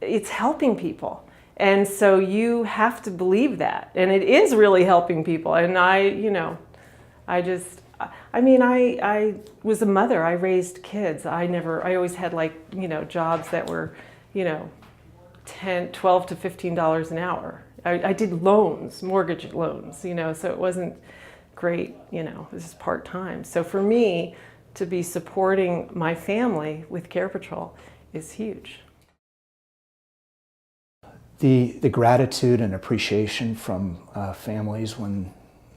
it's helping people. And so you have to believe that. And it is really helping people. And I was a mother. I raised kids. I always had jobs that were, $12 to $15 an hour. I did loans, mortgage loans, so it wasn't great, this is part-time. So for me to be supporting my family with CarePatrol is huge. The gratitude and appreciation from families when,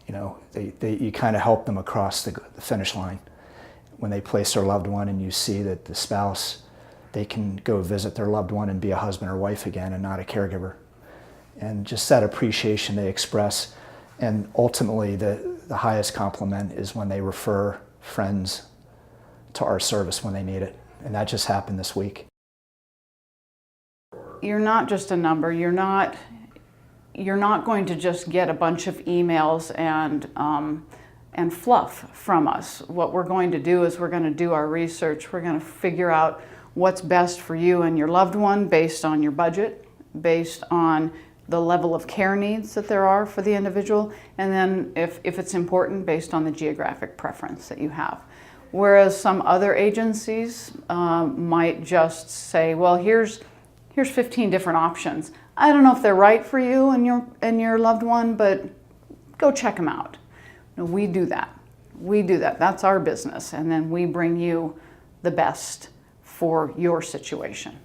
you kind of help them across the finish line. When they place their loved one and you see that the spouse, they can go visit their loved one and be a husband or wife again and not a caregiver. And just that appreciation they express. And ultimately the highest compliment is when they refer friends to our service when they need it. And that just happened this week. You're not just a number. You're not going to just get a bunch of emails and fluff from us. What we're going to do is we're going to do our research. We're going to figure out what's best for you and your loved one based on your budget, based on the level of care needs that there are for the individual, and then if it's important, based on the geographic preference that you have. Whereas some other agencies might just say, well, here's 15 different options. I don't know if they're right for you and your loved one, but go check them out. No, we do that. We do that. That's our business. And then we bring you the best for your situation.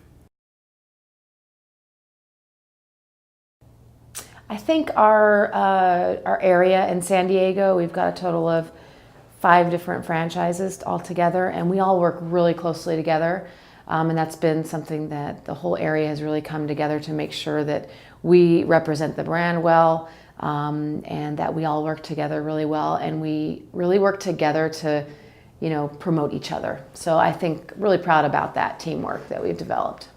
I think our area in San Diego, we've got a total of 5 different franchises altogether, and we all work really closely together. And that's been something that the whole area has really come together to make sure that we represent the brand well, and that we all work together really well, and we really work together to, promote each other. So I think really proud about that teamwork that we've developed.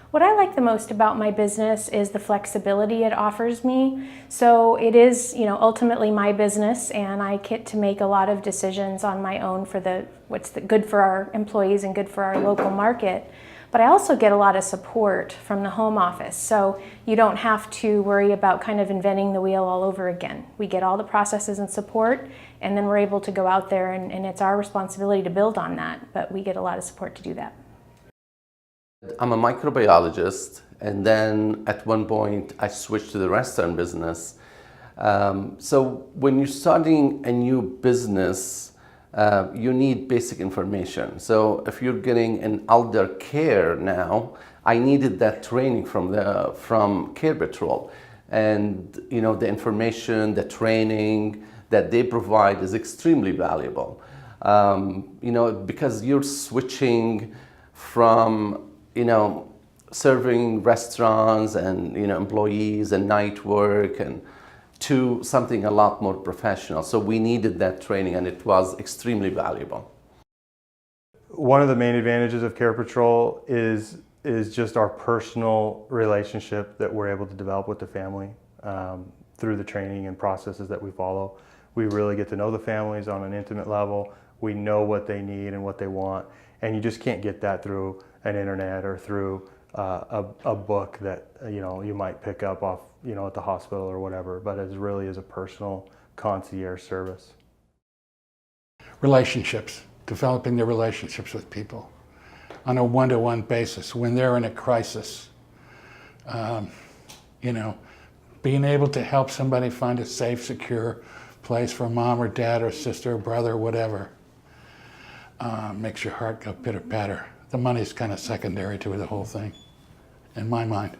What I like the most about my business is the flexibility it offers me. So it is, ultimately my business, and I get to make a lot of decisions on my own for what's good for our employees and good for our local market. But I also get a lot of support from the home office. So you don't have to worry about kind of inventing the wheel all over again. We get all the processes and support, and then we're able to go out there, and it's our responsibility to build on that. But we get a lot of support to do that. I'm a microbiologist, and then at one point I switched to the restaurant business. So when you're starting a new business, you need basic information. So if you're getting an elder care now, I needed that training from CarePatrol, and the information, the training that they provide is extremely valuable. Because you're switching from serving restaurants and employees and night work and to something a lot more professional. So we needed that training, and it was extremely valuable. One of the main advantages of CarePatrol is just our personal relationship that we're able to develop with the family through the training and processes that we follow. We really get to know the families on an intimate level. We know what they need and what they want, and you just can't get that through an internet or through a book that you might pick up off at the hospital or whatever, but it really is a personal concierge service. Relationships, developing the relationships with people on a one-to-one basis when they're in a crisis. Being able to help somebody find a safe, secure place for mom or dad or sister or brother or whatever makes your heart go pitter-patter. The money's kind of secondary to the whole thing, in my mind,